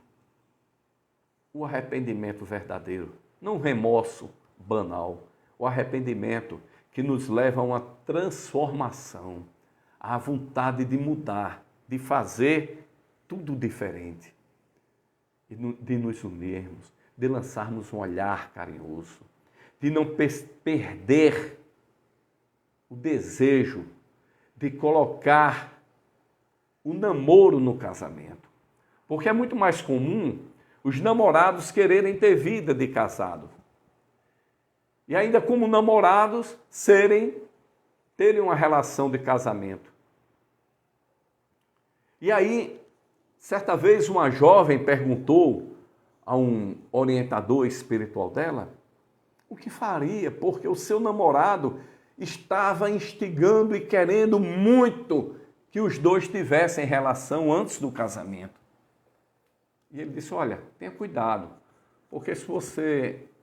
Speaker 1: o arrependimento verdadeiro, não o remorso banal, o arrependimento que nos leva a uma transformação, à vontade de mudar, de fazer tudo diferente, de nos unirmos, de lançarmos um olhar carinhoso, de não perder o desejo de colocar o namoro no casamento. Porque é muito mais comum os namorados quererem ter vida de casado. E ainda como namorados terem uma relação de casamento. E aí, certa vez uma jovem perguntou a um orientador espiritual dela o que faria, porque o seu namorado estava instigando e querendo muito que os dois tivessem relação antes do casamento. E ele disse, olha, tenha cuidado, porque se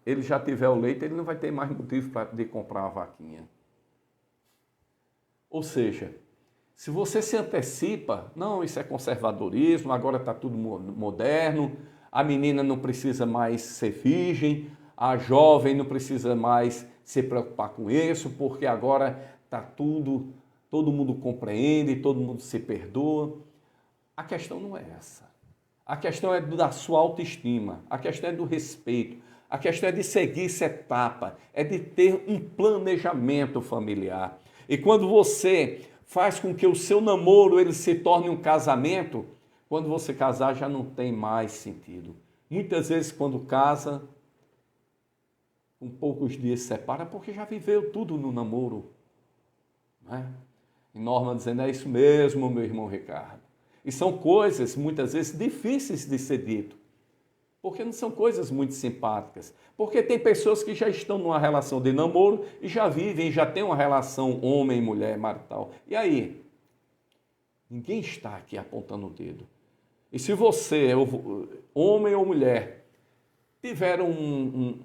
Speaker 1: ele já tiver o leite, ele não vai ter mais motivo de comprar uma vaquinha. Ou seja, se você se antecipa, não, isso é conservadorismo, agora está tudo moderno, a menina não precisa mais ser virgem, a jovem não precisa mais se preocupar com isso, porque agora está tudo, todo mundo compreende, todo mundo se perdoa. A questão não é essa. A questão é da sua autoestima, a questão é do respeito, a questão é de seguir essa etapa, é de ter um planejamento familiar. E quando você faz com que o seu namoro ele se torne um casamento, quando você casar já não tem mais sentido. Muitas vezes quando casa, com poucos dias se separa porque já viveu tudo no namoro. Né? E Norma dizendo, é isso mesmo, meu irmão Ricardo. E são coisas, muitas vezes, difíceis de ser dito. Porque não são coisas muito simpáticas. Porque tem pessoas que já estão numa relação de namoro e já vivem, já têm uma relação homem e mulher marital. E aí? Ninguém está aqui apontando o dedo. E se você, homem ou mulher, tiveram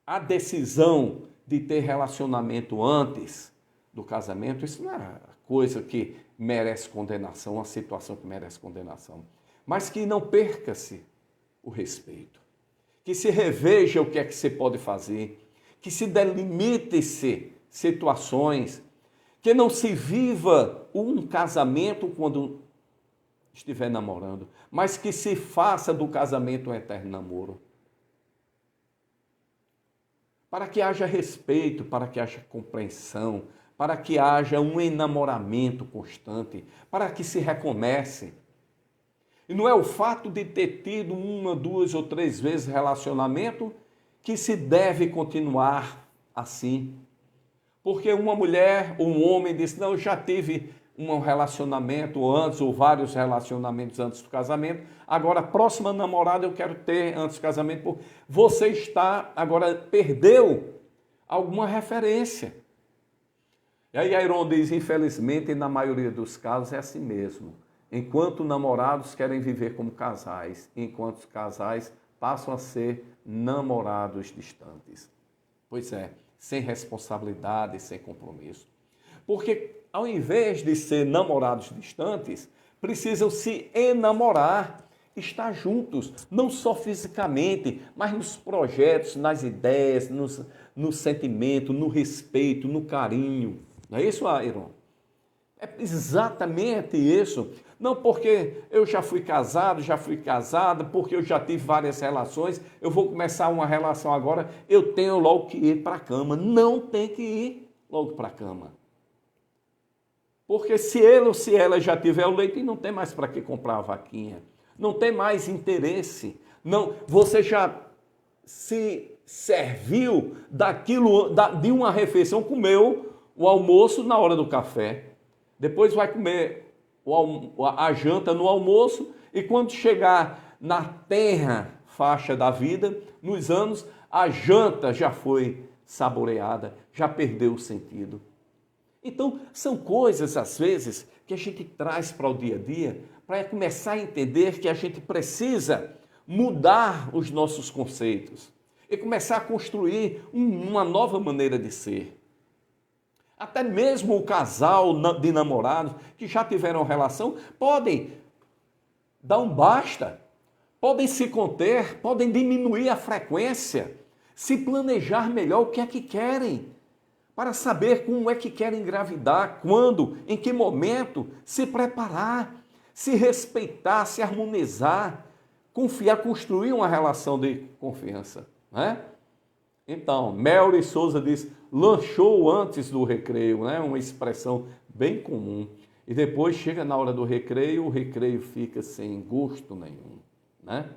Speaker 1: a decisão de ter relacionamento antes do casamento, isso não é coisa que merece condenação, uma situação que merece condenação. Mas que não perca-se o respeito. Que se reveja o que é que se pode fazer. Que se delimite-se situações. Que não se viva um casamento quando estiver namorando, mas que se faça do casamento um eterno namoro. Para que haja respeito, para que haja compreensão, para que haja um enamoramento constante, para que se recomece. E não é o fato de ter tido uma, duas ou três vezes relacionamento que se deve continuar assim. Porque uma mulher ou um homem diz, não, eu já tive um relacionamento antes, ou vários relacionamentos antes do casamento, agora a próxima namorada eu quero ter antes do casamento, porque você agora perdeu alguma referência. E aí Ayron diz, infelizmente, na maioria dos casos é assim mesmo. Enquanto namorados querem viver como casais, enquanto os casais passam a ser namorados distantes. Pois é, sem responsabilidade, sem compromisso. Porque ao invés de ser namorados distantes, precisam se enamorar, estar juntos, não só fisicamente, mas nos projetos, nas ideias, no sentimento, no respeito, no carinho. Não é isso, Ayron? É exatamente isso. Não porque eu já fui casada, porque eu já tive várias relações, eu vou começar uma relação agora, eu tenho logo que ir para a cama. Não tem que ir logo para a cama. Porque se ele ou se ela já tiver o leite, não tem mais para que comprar a vaquinha. Não tem mais interesse. Não, você já se serviu de uma refeição, comeu o almoço na hora do café. Depois vai comer a janta no almoço e quando chegar na tenra faixa da vida, nos anos, a janta já foi saboreada, já perdeu o sentido. Então, são coisas, às vezes, que a gente traz para o dia a dia para começar a entender que a gente precisa mudar os nossos conceitos e começar a construir uma nova maneira de ser. Até mesmo o casal de namorados que já tiveram relação podem dar um basta, podem se conter, podem diminuir a frequência, se planejar melhor o que é que querem, para saber como é que querem engravidar, quando, em que momento, se preparar, se respeitar, se harmonizar, confiar, construir uma relação de confiança, né? Então, Melry Souza diz, lanchou antes do recreio, né? Uma expressão bem comum. E depois chega na hora do recreio, o recreio fica sem gosto nenhum, né?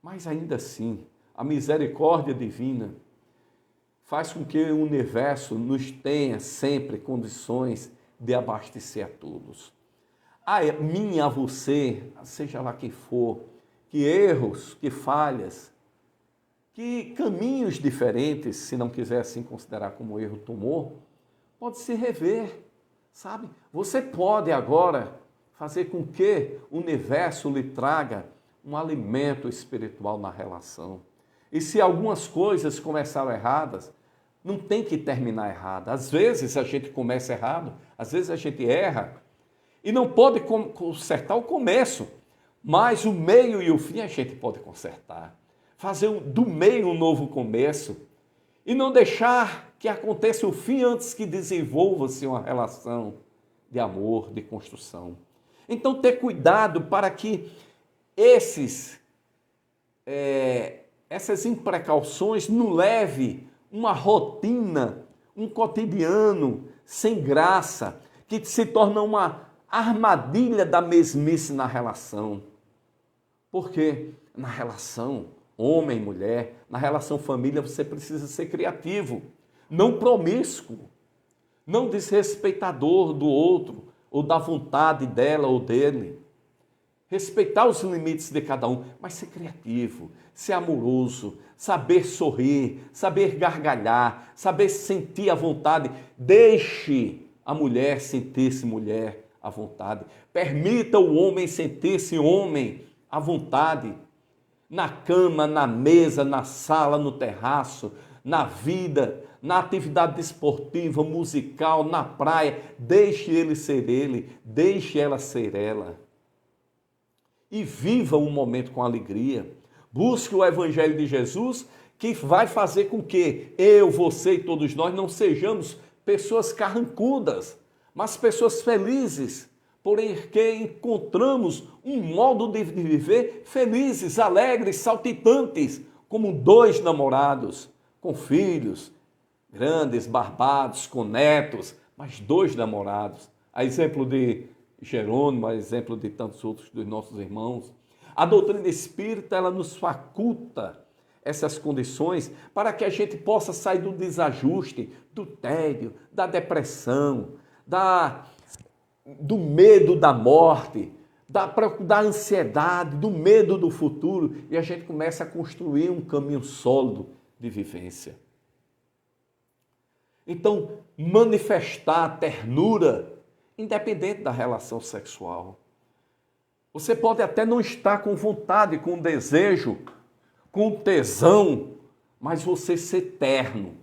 Speaker 1: Mas ainda assim, a misericórdia divina faz com que o universo nos tenha sempre condições de abastecer a todos. A mim, a você, seja lá quem for, que erros, que falhas, que caminhos diferentes, se não quiser assim considerar como erro, tomou, pode se rever, sabe? Você pode agora fazer com que o universo lhe traga um alimento espiritual na relação. E se algumas coisas começaram erradas, não tem que terminar errado. Às vezes a gente começa errado, às vezes a gente erra e não pode consertar o começo, mas o meio e o fim a gente pode consertar. Fazer do meio um novo começo e não deixar que aconteça o fim antes que desenvolva-se uma relação de amor, de construção. Então, ter cuidado para que essas imprecauções não levem uma rotina, um cotidiano sem graça, que se torna uma armadilha da mesmice na relação. Porque na relação homem e mulher, na relação família, você precisa ser criativo, não promíscuo, não desrespeitador do outro, ou da vontade dela ou dele. Respeitar os limites de cada um, mas ser criativo, ser amoroso, saber sorrir, saber gargalhar, saber sentir a vontade. Deixe a mulher sentir-se mulher à vontade. Permita o homem sentir-se homem à vontade. Na cama, na mesa, na sala, no terraço, na vida, na atividade desportiva, musical, na praia. Deixe ele ser ele, deixe ela ser ela. E viva um momento com alegria. Busque o Evangelho de Jesus, que vai fazer com que eu, você e todos nós não sejamos pessoas carrancudas, mas pessoas felizes, porém que encontramos um modo de viver felizes, alegres, saltitantes, como dois namorados, com filhos grandes, barbados, com netos, mas dois namorados. A exemplo de Jerônimo, a exemplo de tantos outros dos nossos irmãos. A doutrina espírita, ela nos faculta essas condições para que a gente possa sair do desajuste, do tédio, da depressão, do medo da morte, da ansiedade, do medo do futuro, e a gente começa a construir um caminho sólido de vivência. Então, manifestar a ternura, independente da relação sexual. Você pode até não estar com vontade, com desejo, com tesão, mas você ser terno.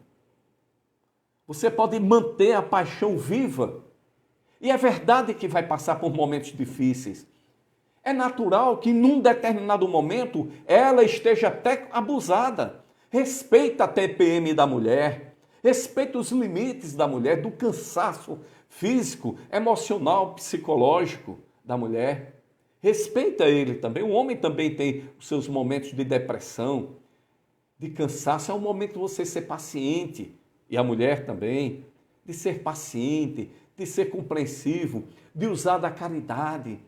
Speaker 1: Você pode manter a paixão viva. E é verdade que vai passar por momentos difíceis. É natural que num determinado momento ela esteja até abusada. Respeita a TPM da mulher, respeita os limites da mulher, do cansaço físico, emocional, psicológico da mulher. Respeita ele também. O homem também tem os seus momentos de depressão, de cansaço. É um momento de você ser paciente. E a mulher também, de ser paciente, de ser compreensivo, de usar da caridade,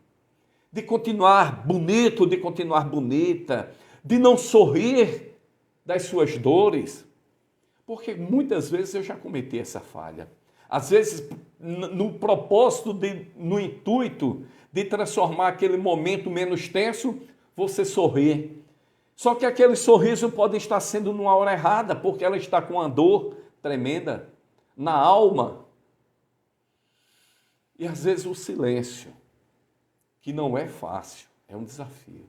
Speaker 1: de continuar bonito, de continuar bonita, de não sorrir das suas dores. Porque muitas vezes eu já cometi essa falha. Às vezes, no propósito, no intuito de transformar aquele momento menos tenso, você sorrir. Só que aquele sorriso pode estar sendo numa hora errada, porque ela está com uma dor tremenda. na alma. E às vezes o silêncio, que não é fácil, é um desafio.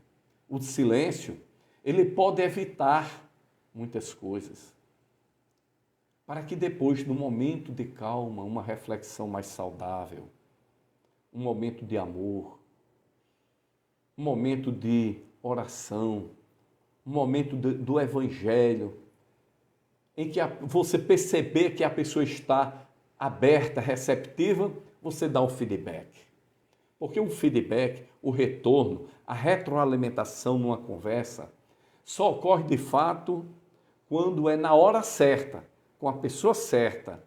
Speaker 1: O silêncio, ele pode evitar muitas coisas, para que depois, no momento de calma, uma reflexão mais saudável, um momento de amor, um momento de oração, um momento do evangelho, em que você perceber que a pessoa está aberta, receptiva, você dá um feedback. Porque o feedback, o retorno, a retroalimentação numa conversa, só ocorre de fato quando é na hora certa, com a pessoa certa,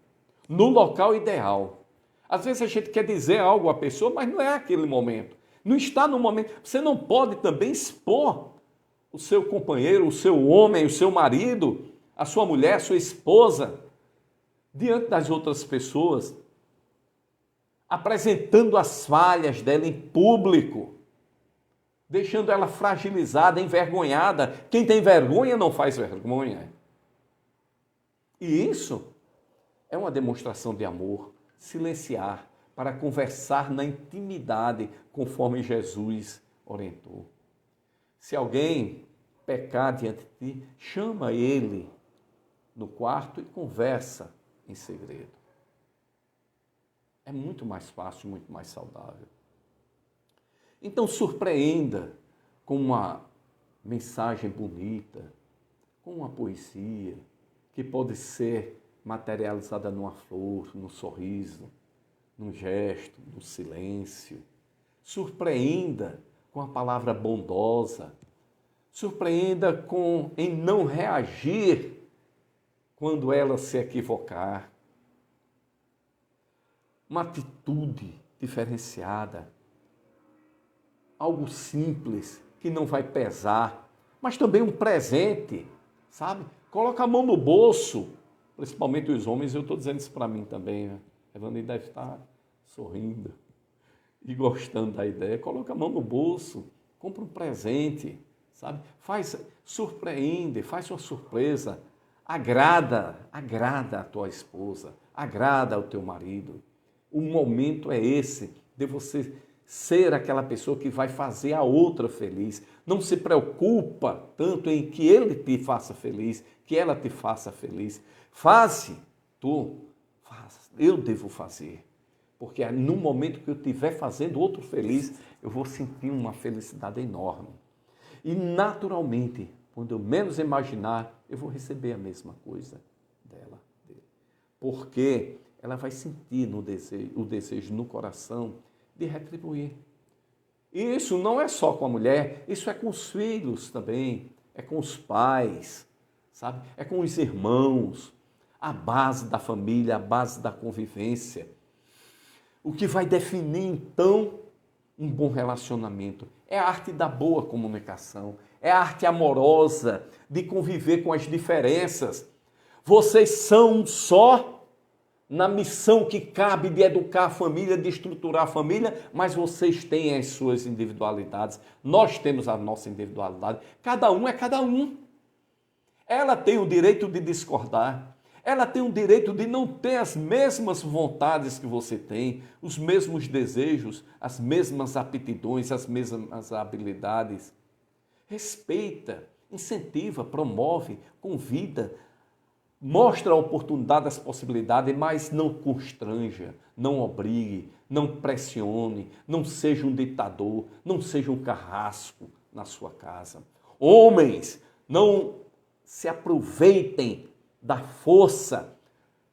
Speaker 1: no local ideal. Às vezes a gente quer dizer algo à pessoa, mas não é aquele momento. Não está no momento. Você não pode também expor o seu companheiro, o seu homem, o seu marido, a sua mulher, a sua esposa, diante das outras pessoas, apresentando as falhas dela em público, deixando ela fragilizada, envergonhada. Quem tem vergonha não faz vergonha. E isso é uma demonstração de amor, silenciar, para conversar na intimidade, conforme Jesus orientou. Se alguém pecar diante de ti, chama ele no quarto e conversa em segredo. É muito mais fácil, muito mais saudável. Então, surpreenda com uma mensagem bonita, com uma poesia, que pode ser materializada numa flor, num sorriso, num gesto, num silêncio. Surpreenda com a palavra bondosa. Surpreenda em não reagir quando ela se equivocar. Uma atitude diferenciada. Algo simples, que não vai pesar, mas também um presente, sabe? Coloca a mão no bolso, principalmente os homens, eu estou dizendo isso para mim também. Né? Evandro deve estar sorrindo e gostando da ideia. Coloca a mão no bolso, compra um presente, sabe? Surpreende, faz uma surpresa, agrada a tua esposa, agrada ao teu marido. O momento é esse de você ser aquela pessoa que vai fazer a outra feliz. Não se preocupa tanto em que ele te faça feliz, que ela te faça feliz. Eu devo fazer. Porque no momento que eu estiver fazendo outro feliz, eu vou sentir uma felicidade enorme. E naturalmente, quando eu menos imaginar, eu vou receber a mesma coisa dele. Porque ela vai sentir o desejo no coração de retribuir. E isso não é só com a mulher, isso é com os filhos também, é com os pais, sabe? É com os irmãos, a base da família, a base da convivência. O que vai definir, então, um bom relacionamento é a arte da boa comunicação, é a arte amorosa de conviver com as diferenças. Vocês são um só na missão que cabe de educar a família, de estruturar a família, mas vocês têm as suas individualidades, nós temos a nossa individualidade, cada um é cada um. Ela tem o direito de discordar, ela tem o direito de não ter as mesmas vontades que você tem, os mesmos desejos, as mesmas aptidões, as mesmas habilidades. Respeita, incentiva, promove, convida, mostra a oportunidade, as possibilidades, mas não constranja, não obrigue, não pressione, não seja um ditador, não seja um carrasco na sua casa. Homens, não se aproveitem da força,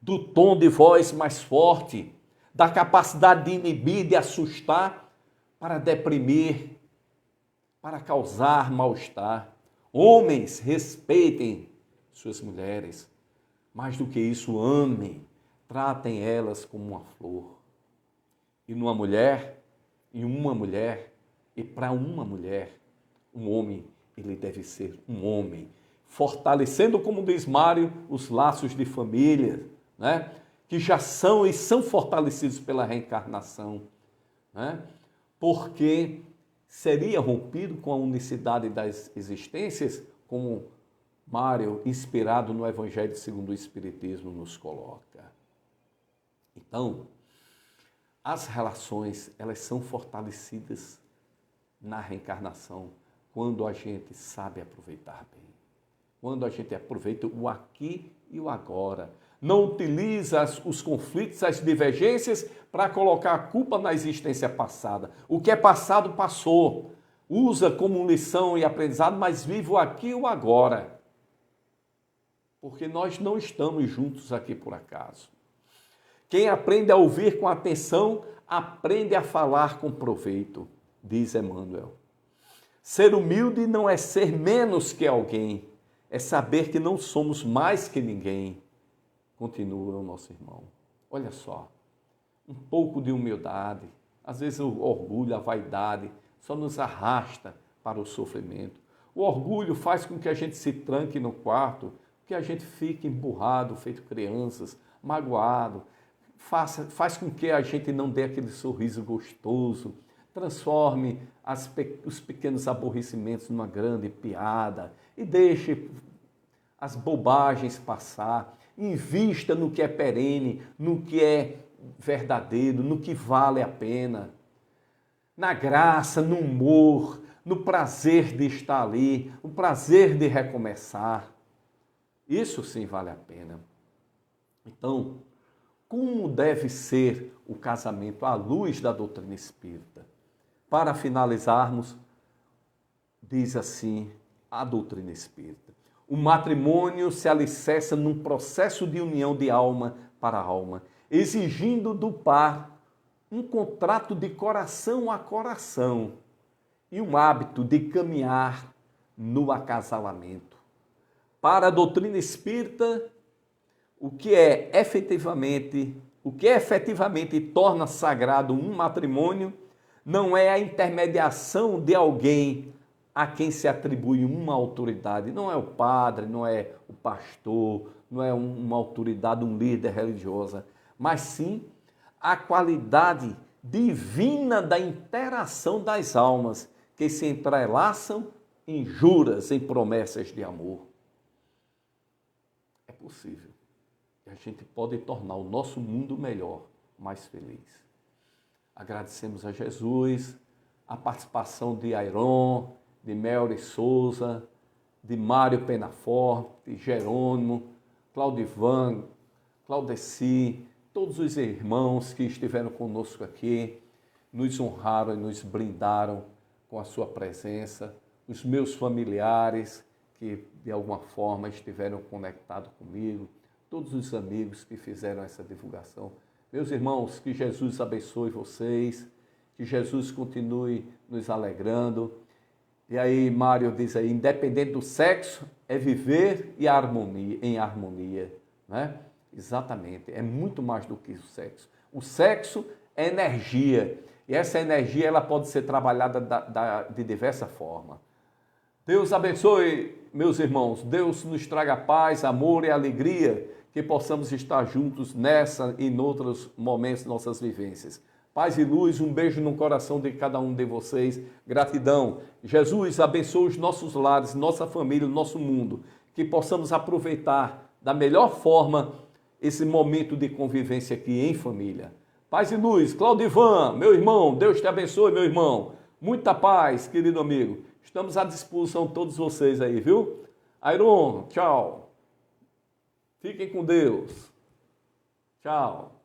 Speaker 1: do tom de voz mais forte, da capacidade de inibir, de assustar, para deprimir, para causar mal-estar. Homens, respeitem suas mulheres. Mais do que isso, amem, tratem elas como uma flor. E uma mulher, e para uma mulher, um homem, ele deve ser um homem, fortalecendo, como diz Mário, os laços de família, né? Que já são e são fortalecidos pela reencarnação, né? Porque seria rompido com a unicidade das existências, como Mário, inspirado no Evangelho segundo o Espiritismo, nos coloca. Então, as relações, elas são fortalecidas na reencarnação quando a gente sabe aproveitar bem. Quando a gente aproveita o aqui e o agora. Não utiliza os conflitos, as divergências para colocar a culpa na existência passada. O que é passado, passou. Usa como lição e aprendizado, mas vive o aqui e o agora. Porque nós não estamos juntos aqui por acaso. Quem aprende a ouvir com atenção, aprende a falar com proveito, diz Emmanuel. Ser humilde não é ser menos que alguém, é saber que não somos mais que ninguém, continua o nosso irmão. Olha só, um pouco de humildade, às vezes o orgulho, a vaidade, só nos arrasta para o sofrimento. O orgulho faz com que a gente se tranque no quarto, que a gente fique emburrado, feito crianças, magoado, faz com que a gente não dê aquele sorriso gostoso, transforme os pequenos aborrecimentos numa grande piada e deixe as bobagens passar, invista no que é perene, no que é verdadeiro, no que vale a pena, na graça, no humor, no prazer de estar ali, o prazer de recomeçar. Isso sim vale a pena. Então, como deve ser o casamento à luz da doutrina espírita? Para finalizarmos, diz assim a doutrina espírita: o matrimônio se alicerça num processo de união de alma para alma, exigindo do par um contrato de coração a coração e um hábito de caminhar no acasalamento. Para a doutrina espírita, o que efetivamente torna sagrado um matrimônio não é a intermediação de alguém a quem se atribui uma autoridade. Não é o padre, não é o pastor, não é uma autoridade, um líder religiosa, mas sim a qualidade divina da interação das almas que se entrelaçam em juras, em promessas de amor. É possível. A gente pode tornar o nosso mundo melhor, mais feliz. Agradecemos a Jesus, a participação de Airon, de Melry Souza, de Mário Penafort, de Jerônimo, Claudivan, Claudeci, todos os irmãos que estiveram conosco aqui, nos honraram e nos brindaram com a sua presença, os meus familiares que de alguma forma estiveram conectados comigo, todos os amigos que fizeram essa divulgação. Meus irmãos, que Jesus abençoe vocês, que Jesus continue nos alegrando. E aí, Mário diz aí, independente do sexo, é viver em harmonia, né? Exatamente, é muito mais do que o sexo. O sexo é energia, e essa energia ela pode ser trabalhada de diversa forma. Deus abençoe, meus irmãos. Deus nos traga paz, amor e alegria, que possamos estar juntos nessa e em outros momentos de nossas vivências. Paz e luz, um beijo no coração de cada um de vocês. Gratidão. Jesus abençoe os nossos lares, nossa família, o nosso mundo. Que possamos aproveitar da melhor forma esse momento de convivência aqui em família. Paz e luz. Claudivan, meu irmão, Deus te abençoe, meu irmão. Muita paz, querido amigo. Estamos à disposição de todos vocês aí, viu? Airon, tchau. Fiquem com Deus. Tchau.